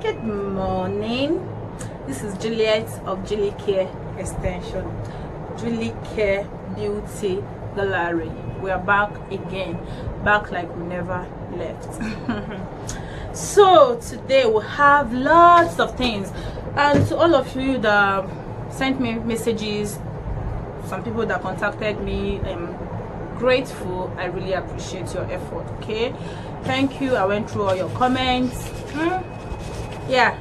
Good morning. This is Juliet of Julie Care Extension, Julie Care Beauty Gallery. We are back again, back like we never left. So today we have lots of things, and to all of you that sent me messages, some people that contacted me, I'm grateful. I really appreciate your effort. Okay, thank you. I went through all your comments. Yeah,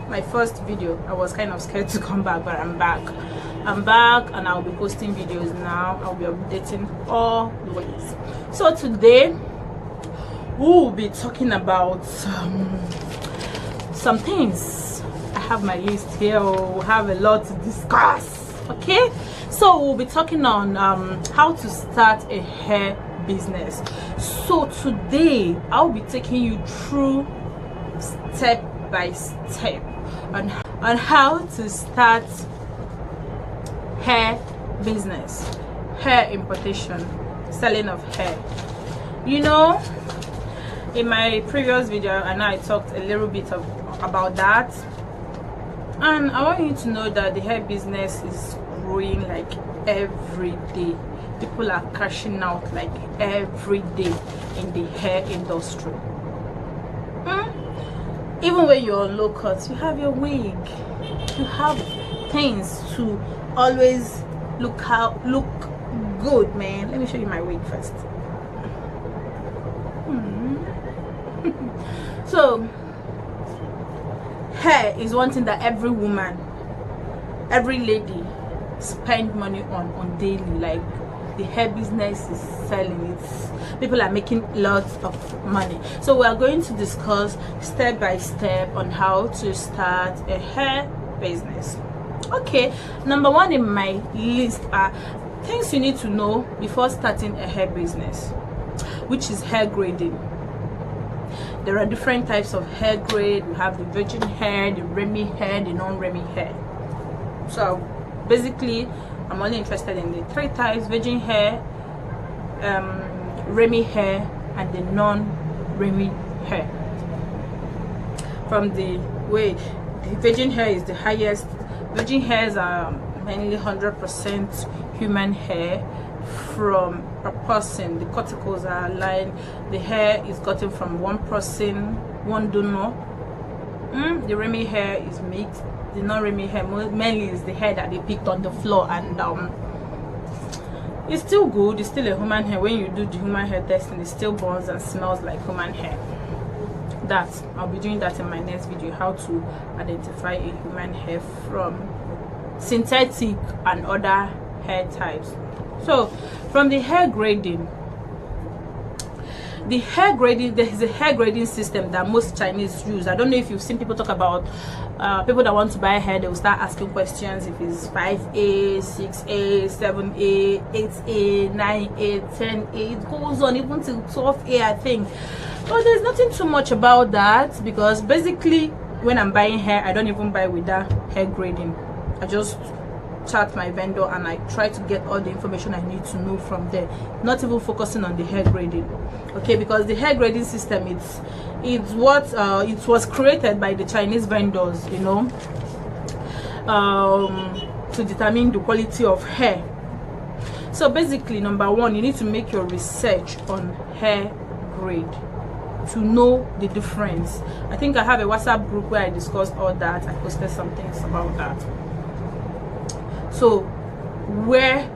my first video, I was kind of scared to come back, but I'm back and I'll be posting videos now. I'll be updating always. So today we'll be talking about some things. I have my list here. We'll have a lot to discuss. Okay, so we'll be talking on how to start a hair business. So today I'll be taking you through step by step on how to start hair business, hair importation, selling of hair. You know, in my previous video, and I talked a little bit about that, and I want you to know that the hair business is growing like every day. People are cashing out like every day in the hair industry. Even when you're on low cut, you have your wig, you have things to always look good, man. Let me show you my wig first. So hair is one thing that every woman, every lady spend money on daily. Like, the hair business is selling, people are making lots of money. So we are going to discuss step by step on how to start a hair business. Okay, number one in my list are things you need to know before starting a hair business, which is hair grading. There are different types of hair grade. We have the virgin hair, the Remy hair, the non-Remy hair. So basically, I'm only interested in the three types: virgin hair, Remy hair, and the non-Remy hair. From the way the virgin hair is the highest, virgin hairs are mainly 100% human hair from a person. The cuticles are aligned. The hair is gotten from one person, one donor. The Remy hair is mixed. The non-Remy hair mainly is the hair that they picked on the floor, and it's still good. It's still a human hair. When you do the human hair testing, it still burns and smells like human hair. That I'll be doing that in my next video, how to identify a human hair from synthetic and other hair types. So from the hair grading, there is a hair grading system that most Chinese use. I don't know if you've seen people talk about people that want to buy hair. They will start asking questions if it's 5A, 6A, 7A, 8A, 9A, 10A. It goes on even till 12A, I think. But there's nothing too much about that, because basically when I'm buying hair, I don't even buy with that hair grading. I just chat my vendor and I try to get all the information I need to know from there, not even focusing on the hair grading. Okay, because the hair grading system, it's what it was created by the Chinese vendors, you know, to determine the quality of hair. So basically, number one, you need to make your research on hair grade to know the difference. I think I have a WhatsApp group where I discussed all that. I posted some things about that. So where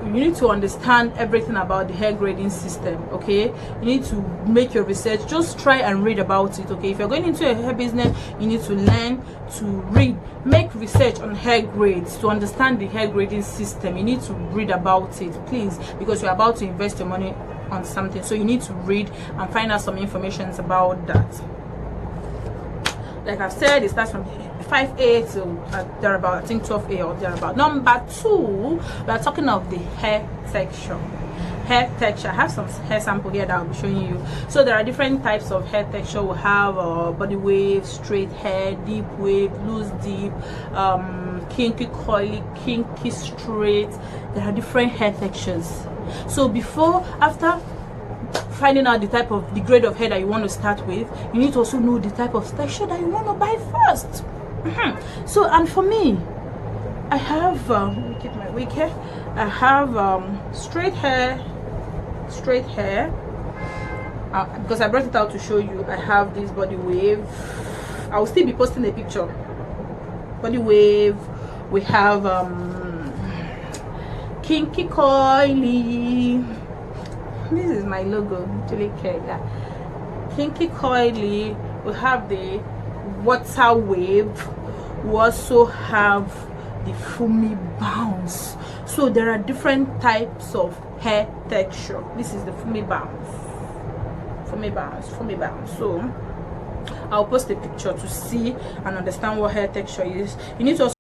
you need to understand everything about the hair grading system. Okay, you need to make your research. Just try and read about it. Okay, if you're going into a hair business, you need to learn to read, make research on hair grades to understand the hair grading system. You need to read about it, please, because you're about to invest your money on something. So you need to read and find out some information about that. Like I've said, it starts from 5A to thereabout, I think 12A or thereabout. Number two, we are talking of the hair texture. Hair texture. I have some hair sample here that I'll be showing you. So there are different types of hair texture. We have body wave, straight hair, deep wave, loose deep, kinky coily, kinky straight. There are different hair textures. So finding out the grade of hair that you want to start with, you need to also know the type of texture that you want to buy first. So, and for me, I have let me keep my wig here. I have straight hair, because I brought it out to show you. I have this body wave. I will still be posting a picture. Body wave. We have kinky coily. This is my logo. Really care that. Kinky coily. We have the water wave. We also have the foamy bounce. So there are different types of hair texture. This is the foamy bounce. So I'll post a picture to see and understand what hair texture is. You need to also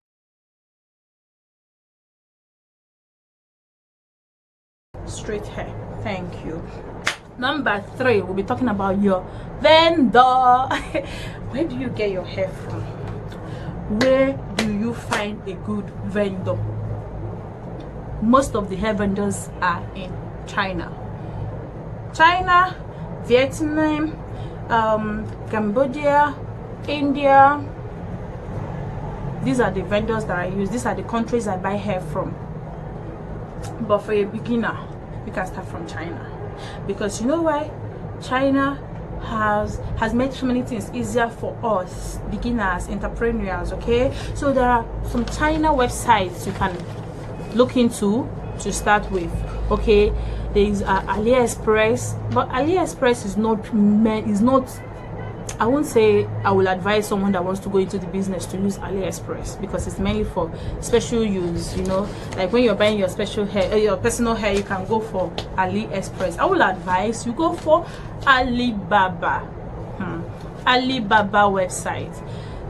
straight hair. Thank you. Number 3, we'll be talking about your vendor. Where do you get your hair from? Where do you find a good vendor? Most of the hair vendors are in China, Vietnam, Cambodia, India. These are the vendors that I use. These are the countries I buy hair from. But for a beginner, you can start from China, because you know why? China has made so many things easier for us beginners, entrepreneurs. Okay, so there are some China websites you can look into to start with. Okay, there is AliExpress, but AliExpress is not, I won't say I will advise someone that wants to go into the business to use AliExpress, because it's mainly for special use. You know, like when you're buying your special hair, your personal hair, you can go for AliExpress. I will advise you go for Alibaba. Alibaba website,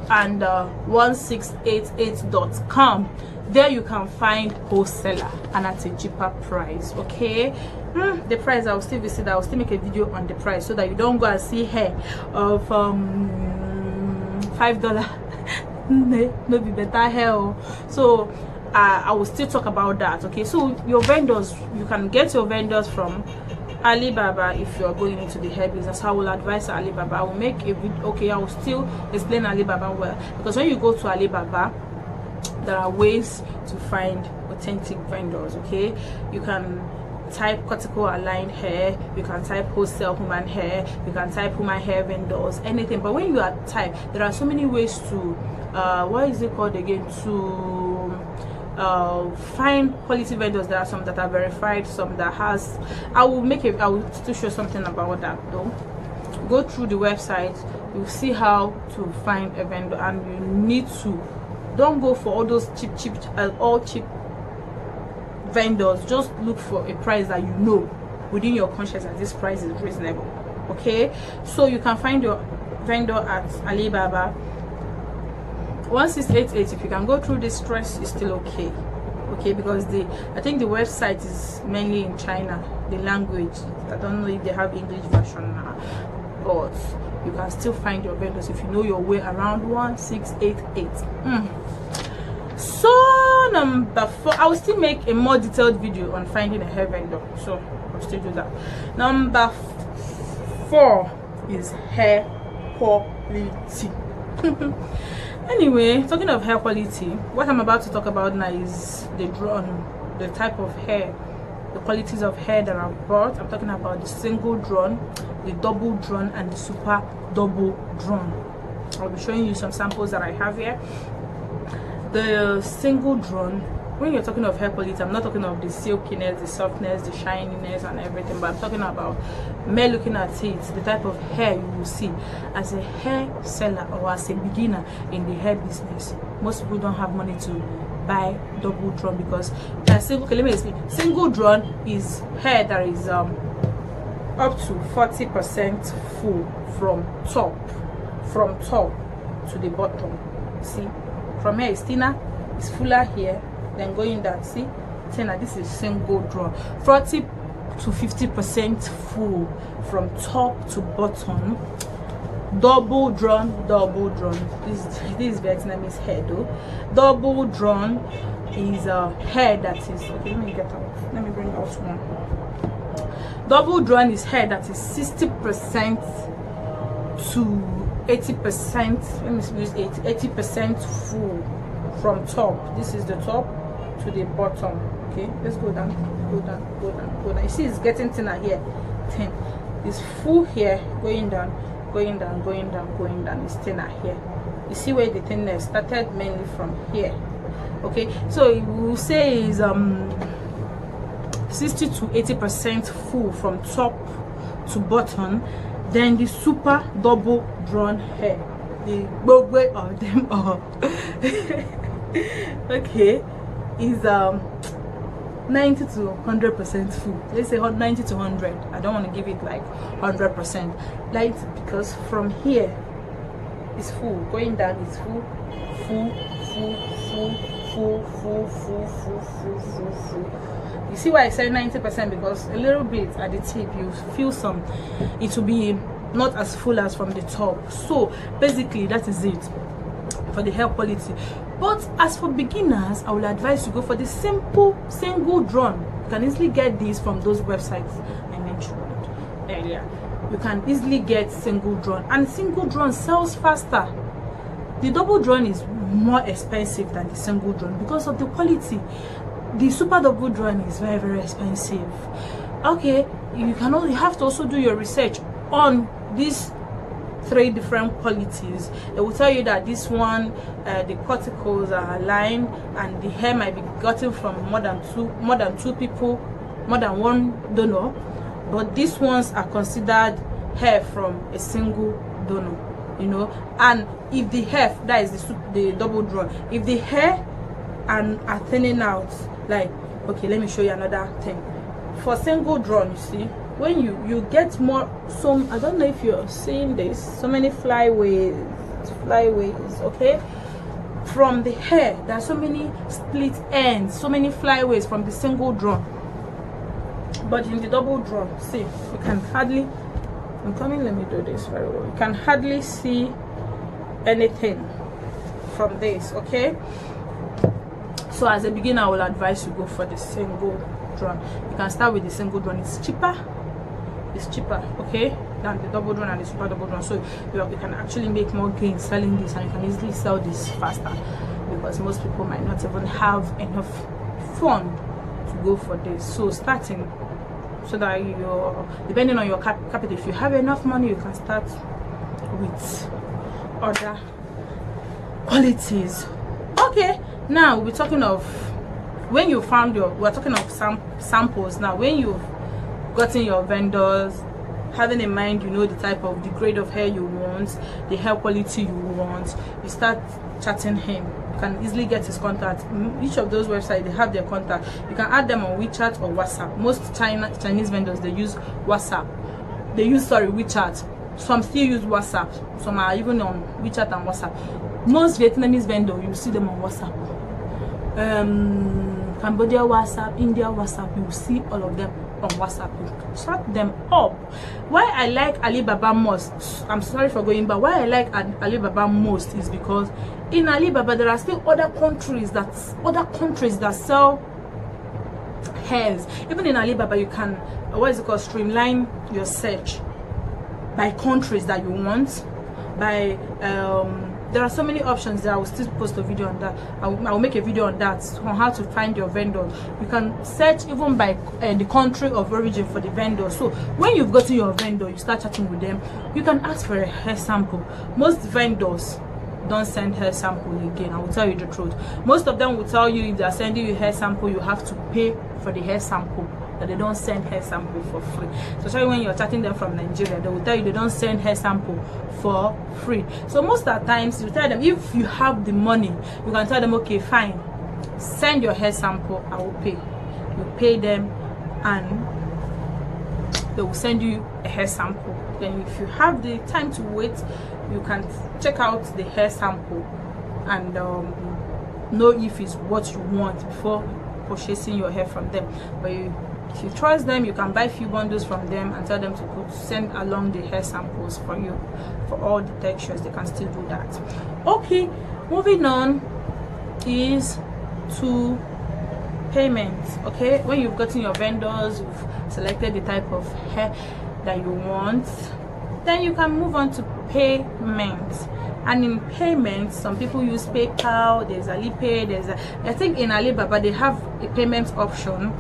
and 1688.com. There you can find wholesaler, and at a cheaper price. Okay, the price I'll still visit. I'll still make a video on the price, so that you don't go and see hair of $5. No be better hair. So I will still talk about that. Okay, so your vendors, you can get your vendors from Alibaba. If you are going into the hair business, I will advise Alibaba. I will make a video. Okay, I will still explain Alibaba well, because when you go to Alibaba, there are ways to find authentic vendors. Okay, you can type cortical aligned hair, you can type wholesale human hair, you can type human hair vendors, anything. But when you are type, there are so many ways to what is it called again, to find quality vendors. There are some that are verified, some that has, I will still show something about that though. Go through the website, you'll see how to find a vendor, and you need to, don't go for all those cheap vendors. Just look for a price that you know within your conscience that this price is reasonable. Okay, so you can find your vendor at Alibaba. 1688. If you can go through this stress, is still okay. Okay, because I think the website is mainly in China, the language. I don't know if they have English version now, but you can still find your vendors if you know your way around 1688. So number 4, I will still make a more detailed video on finding a hair vendor, so I'll still do that. Number 4 is hair quality. Anyway, talking of hair quality, what I'm about to talk about now is the type of hair, the qualities of hair that I've bought. I'm talking about the single drawn, the double drawn, and the super double drawn. I'll be showing you some samples that I have here. The single drawn, when you're talking of hair quality, I'm not talking of the silkiness, the softness, the shininess and everything, but I'm talking about me looking at it, the type of hair you will see as a hair seller or as a beginner in the hair business. Most people don't have money to buy double drawn, because okay, let me explain. Single drawn is hair that is up to 40% full from top to the bottom. See, from here is thinner, it's fuller here, then going down. See, thinner. This is single drawn, 40 to 50% full from top to bottom. Double drawn. This is Vietnamese hair though. Double drawn is a hair that is, okay, let me bring out one. Double drawn is hair that is 60% to 80%. Let me use 80% full from top. This is the top to the bottom. Okay, let's go down, go down, go down, go down. You see, it's getting thinner here. Thin. It's full here, going down, going down, going down, going down. It's thinner here. You see where the thinness started mainly from here. Okay, so we will say is 60 to 80% full from top to bottom. Then the super double drawn hair, the both of them all okay, is 90 to 100% full. Let's say 90 to 100. I don't want to give it like 100%, light, because from here it's full, going down is full, full, full, full, full, full, full, full, full, full, full. You see why I say 90%? Because a little bit at the tip you feel some, it will be not as full as from the top. So basically that is it for the hair quality. But as for beginners, I will advise you go for the simple single drawn. You can easily get these from those websites I mentioned earlier. You can easily get single drawn, and single drawn sells faster. The double drawn is more expensive than the single drawn because of the quality. The super double drawn is very, very expensive. Okay, you have to also do your research on these 3 different qualities. They will tell you that this one, the cuticles are aligned and the hair might be gotten from more than two people, more than one donor, but these ones are considered hair from a single donor, you know. And if the hair, that is the double drawn, if the hair are thinning out, like, okay, let me show you another thing. For single drawn, you see, when you get more, some, I don't know if you're seeing this, so many flyaways, okay, from the hair. There are so many split ends, so many flyaways from the single drawn. But in the double drawn, see, you can hardly, I'm coming, let me do this very well. You can hardly see anything from this, okay? So as a beginner, I will advise you go for the single drawn. You can start with the single drawn. It's cheaper, okay, than the double drawn and the super double drawn. So you can actually make more gains selling this, and you can easily sell this faster, because most people might not even have enough fund to go for this. So starting, so that you're, depending on your capital, if you have enough money, you can start with other qualities. Okay, now we'll be talking of when you found your, we're talking of samples now. When you've gotten your vendors, having in mind, you know, the type of, the grade of hair you want, the hair quality you want, you start chatting him. You can easily get his contact. Each of those websites, they have their contact. You can add them on WeChat or WhatsApp. Most Chinese vendors, they use WhatsApp. They use, WeChat. Some still use WhatsApp. Some are even on WeChat and WhatsApp. Most Vietnamese vendors, you see them on WhatsApp. Cambodia WhatsApp, India WhatsApp, you will see all of them on WhatsApp. You chat them up. Why I like Alibaba most, I'm sorry for going back, why I like Alibaba most is because in Alibaba there are still other countries that sell hairs. Even in Alibaba you can, what is it called, streamline your search by countries that you want, by there are so many options there. I will still post a video on that. I will make a video on that, on how to find your vendor. You can search even by the country of origin for the vendor. So when you've gotten your vendor, you start chatting with them. You can ask for a hair sample. Most vendors don't send hair sample again. I will tell you the truth. Most of them will tell you if they are sending you hair sample, you have to pay for the hair sample. That they don't send hair sample for free. So especially when you're chatting them from Nigeria, they will tell you they don't send hair sample for free. So most of the times you tell them, if you have the money, you can tell them, okay, fine, send your hair sample, I will pay. You pay them and they will send you a hair sample. Then if you have the time to wait, you can check out the hair sample and know if it's what you want before purchasing your hair from them. But if you trust them, you can buy a few bundles from them and tell them to send along the hair samples for you for all the textures. They can still do that. Okay, moving on is to payment. Okay, when you've gotten your vendors, you've selected the type of hair that you want, then you can move on to payment. And in payment, some people use PayPal, there's Alipay, I think in Alibaba they have a payment option.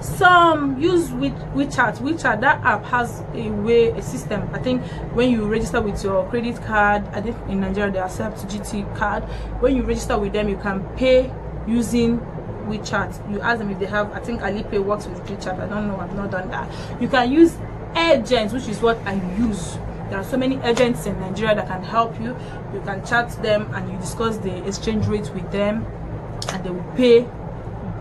Some use WeChat. That app has a system. I think when you register with your credit card, I think in Nigeria they accept GT card. When you register with them, you can pay using WeChat. You ask them if they have, I think Alipay works with WeChat. I don't know, I've not done that. You can use agents, which is what I use. There are so many agents in Nigeria that can help you. You can chat them and you discuss the exchange rate with them, and they will pay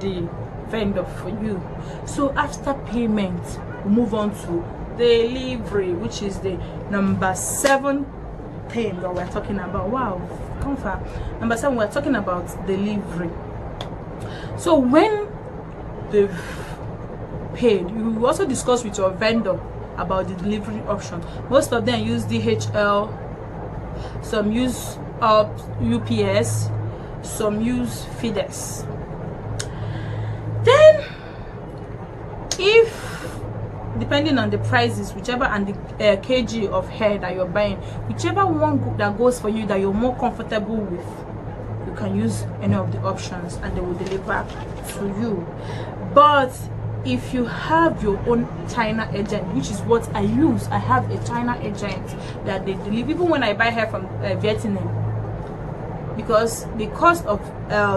the vendor for you. So after payment, we move on to delivery, which is the number 7 thing that we're talking about. Wow, come far. Number 7, we're talking about delivery. So when they've paid, you also discuss with your vendor about the delivery option. Most of them use DHL, some use UPS, some use FedEx. Then if depending on the prices, whichever, and the kg of hair that you're buying, whichever one that goes for you, that you're more comfortable with, you can use any of the options and they will deliver to you. But if you have your own China agent, which is what I use, I have a China agent that they deliver, even when I buy hair from Vietnam, because the cost of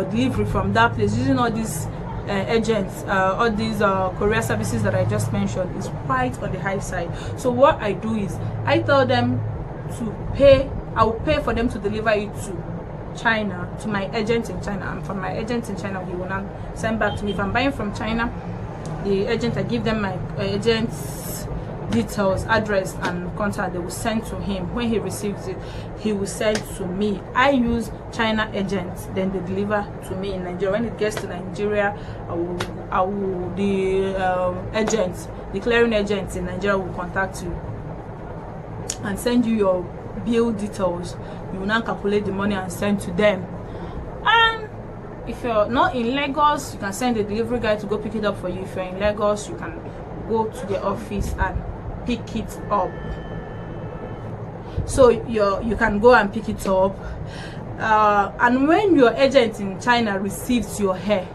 delivery from that place using all these agents, all these courier services that I just mentioned, is quite on the high side. So what I do is I tell them to pay, I will pay for them to deliver it to China, to my agent in China, and from my agent in China he will now send back to me. If I'm buying from China, the agent, I give them my agent's details, address and contact. They will send to him. When he receives it, he will send to me. I use China agents, then they deliver to me in Nigeria. When it gets to Nigeria, the agents, the clearing agents in Nigeria will contact you and send you your bill details. You will now calculate the money and send to them. And if you're not in Lagos, you can send the delivery guy to go pick it up for you. If you're in Lagos, you can go to the office and pick it up. So you can go and pick it up. And when your agent in China receives your hair,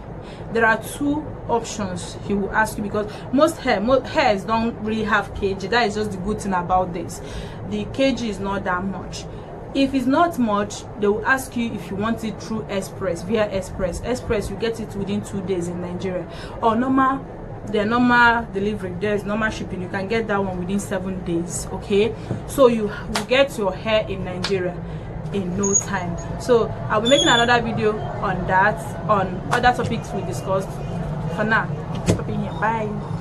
there are 2 options he will ask you, because most hairs don't really have kg. That is just the good thing about this. The kg is not that much. If it's not much, they will ask you if you want it through express, via express. You get it within 2 days in Nigeria, or normal delivery, there's normal shipping, you can get that one within 7 days. Okay, so you will get your hair in Nigeria in no time. So I'll be making another video on that, on other topics we discussed. For now, stopping here. Bye.